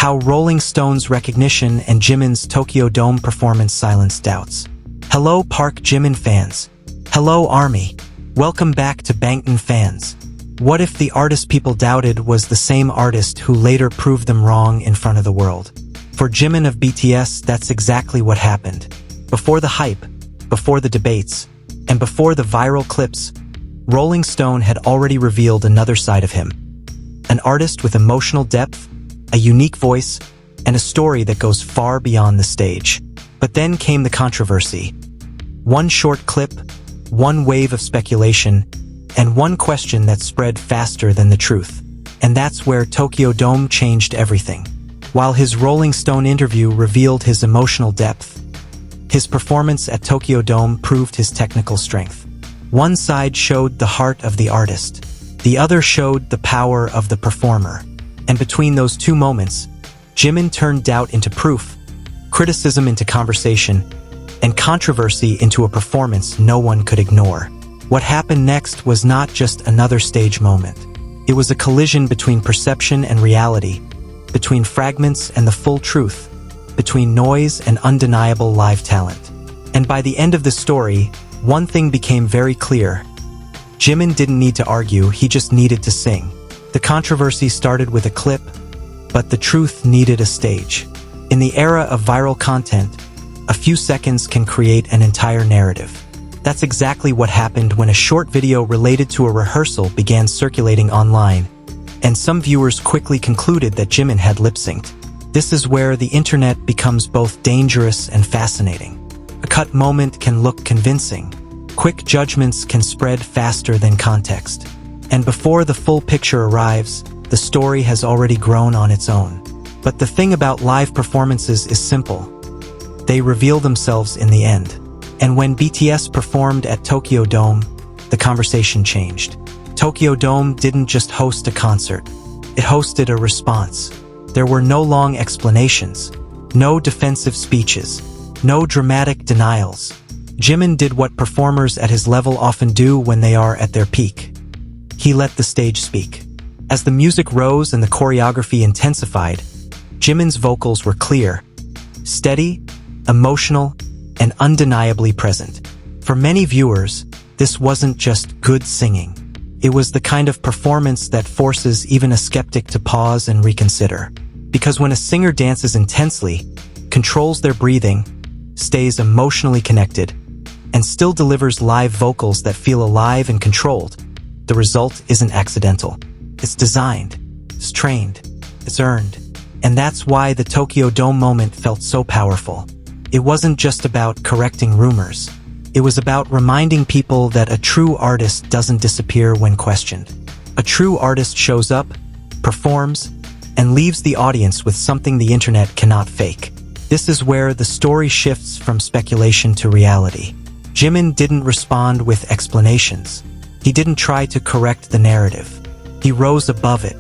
how Rolling Stone's recognition and Jimin's Tokyo Dome performance silenced doubts. Hello Park Jimin fans. Hello ARMY. Welcome back to Bangtan fans. What if the artist people doubted was the same artist who later proved them wrong in front of the world? For Jimin of BTS, that's exactly what happened. Before the hype, before the debates, and before the viral clips, Rolling Stone had already revealed another side of him. An artist with emotional depth, a unique voice, and a story that goes far beyond the stage. But then came the controversy. One short clip, one wave of speculation, and one question that spread faster than the truth. And that's where Tokyo Dome changed everything. While his Rolling Stone interview revealed his emotional depth, his performance at Tokyo Dome proved his technical strength. One side showed the heart of the artist, the other showed the power of the performer. And between those two moments, Jimin turned doubt into proof, criticism into conversation, and controversy into a performance no one could ignore. What happened next was not just another stage moment. It was a collision between perception and reality, between fragments and the full truth, between noise and undeniable live talent. And by the end of the story, one thing became very clear. Jimin didn't need to argue, he just needed to sing. The controversy started with a clip, but the truth needed a stage. In the era of viral content, a few seconds can create an entire narrative. That's exactly what happened when a short video related to a rehearsal began circulating online, and some viewers quickly concluded that Jimin had lip-synced. This is where the internet becomes both dangerous and fascinating. A cut moment can look convincing. Quick judgments can spread faster than context. And before the full picture arrives, the story has already grown on its own. But the thing about live performances is simple. They reveal themselves in the end. And when BTS performed at Tokyo Dome, the conversation changed. Tokyo Dome didn't just host a concert. It hosted a response. There were no long explanations, no defensive speeches, no dramatic denials. Jimin did what performers at his level often do when they are at their peak. He let the stage speak. As the music rose and the choreography intensified, Jimin's vocals were clear, steady, emotional, and undeniably present. For many viewers, this wasn't just good singing. It was the kind of performance that forces even a skeptic to pause and reconsider. Because when a singer dances intensely, controls their breathing, stays emotionally connected, and still delivers live vocals that feel alive and controlled, the result isn't accidental. It's designed, it's trained, it's earned. And that's why the Tokyo Dome moment felt so powerful. It wasn't just about correcting rumors. It was about reminding people that a true artist doesn't disappear when questioned. A true artist shows up, performs, and leaves the audience with something the internet cannot fake. This is where the story shifts from speculation to reality. Jimin didn't respond with explanations. He didn't try to correct the narrative. He rose above it.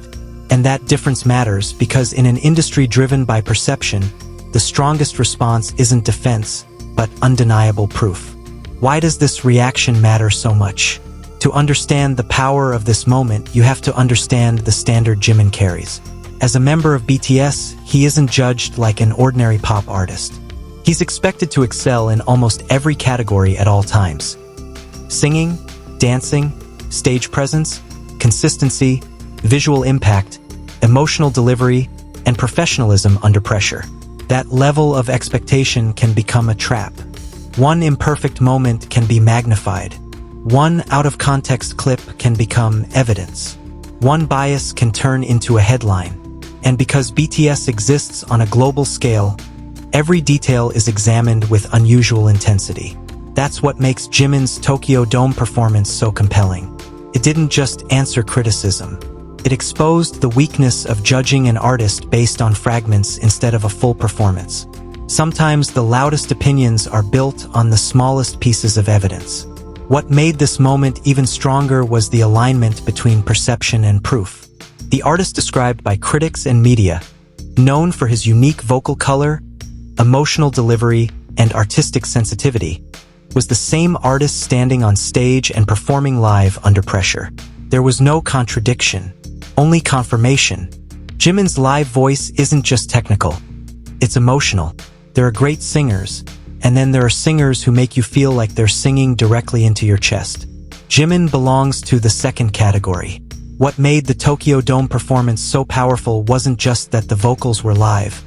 And that difference matters because in an industry driven by perception, the strongest response isn't defense, but undeniable proof. Why does this reaction matter so much? To understand the power of this moment, you have to understand the standard Jimin carries. As a member of BTS, he isn't judged like an ordinary pop artist. He's expected to excel in almost every category at all times. Singing, dancing, stage presence, consistency, visual impact, emotional delivery, and professionalism under pressure. That level of expectation can become a trap. One imperfect moment can be magnified. One out-of-context clip can become evidence. One bias can turn into a headline. And because BTS exists on a global scale, every detail is examined with unusual intensity. That's what makes Jimin's Tokyo Dome performance so compelling. It didn't just answer criticism. It exposed the weakness of judging an artist based on fragments instead of a full performance. Sometimes the loudest opinions are built on the smallest pieces of evidence. What made this moment even stronger was the alignment between perception and proof. The artist described by critics and media, known for his unique vocal color, emotional delivery, and artistic sensitivity, was the same artist standing on stage and performing live under pressure. There was no contradiction, only confirmation. Jimin's live voice isn't just technical. It's emotional. There are great singers, and then there are singers who make you feel like they're singing directly into your chest. Jimin belongs to the second category. What made the Tokyo Dome performance so powerful wasn't just that the vocals were live,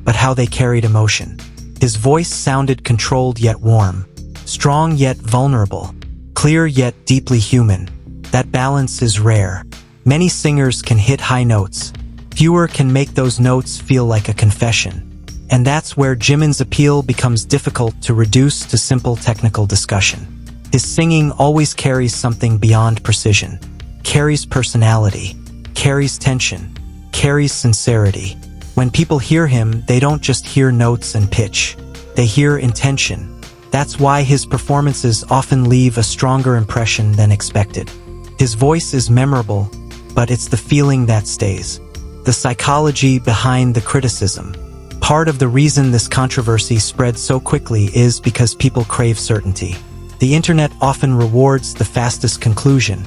but how they carried emotion. His voice sounded controlled yet warm, strong yet vulnerable, clear yet deeply human. That balance is rare. Many singers can hit high notes. Fewer can make those notes feel like a confession. And that's where Jimin's appeal becomes difficult to reduce to simple technical discussion. His singing always carries something beyond precision. Carries personality, carries tension, carries sincerity. When people hear him, they don't just hear notes and pitch. They hear intention. That's why his performances often leave a stronger impression than expected. His voice is memorable, but it's the feeling that stays. The psychology behind the criticism. Part of the reason this controversy spread so quickly is because people crave certainty. The internet often rewards the fastest conclusion,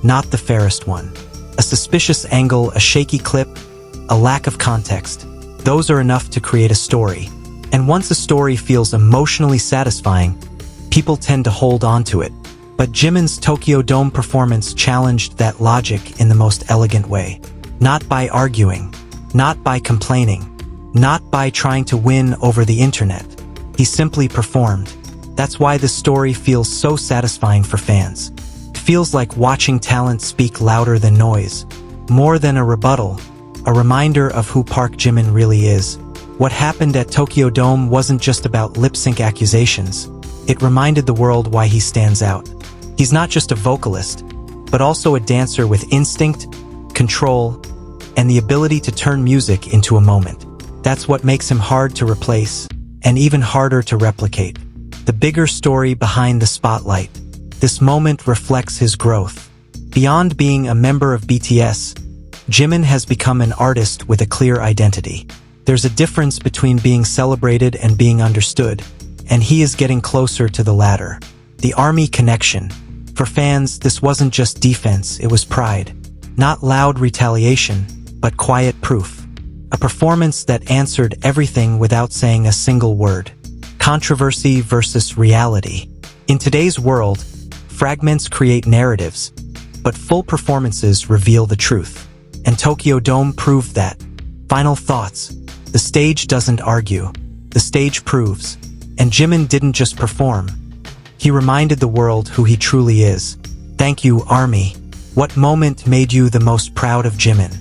not the fairest one. A suspicious angle, a shaky clip, a lack of context. Those are enough to create a story. And once a story feels emotionally satisfying, people tend to hold on to it. But Jimin's Tokyo Dome performance challenged that logic in the most elegant way. Not by arguing, not by complaining, not by trying to win over the internet. He simply performed. That's why this story feels so satisfying for fans. It feels like watching talent speak louder than noise, more than a rebuttal, a reminder of who Park Jimin really is. What happened at Tokyo Dome wasn't just about lip-sync accusations. It reminded the world why he stands out. He's not just a vocalist, but also a dancer with instinct, control, and the ability to turn music into a moment. That's what makes him hard to replace, and even harder to replicate. The bigger story behind the spotlight. This moment reflects his growth. Beyond being a member of BTS, Jimin has become an artist with a clear identity. There's a difference between being celebrated and being understood, and he is getting closer to the latter. The ARMY connection. For fans, this wasn't just defense, it was pride. Not loud retaliation, but quiet proof. A performance that answered everything without saying a single word. Controversy versus reality. In today's world, fragments create narratives, but full performances reveal the truth. And Tokyo Dome proved that. Final thoughts. The stage doesn't argue. The stage proves. And Jimin didn't just perform. He reminded the world who he truly is. Thank you, ARMY. What moment made you the most proud of Jimin?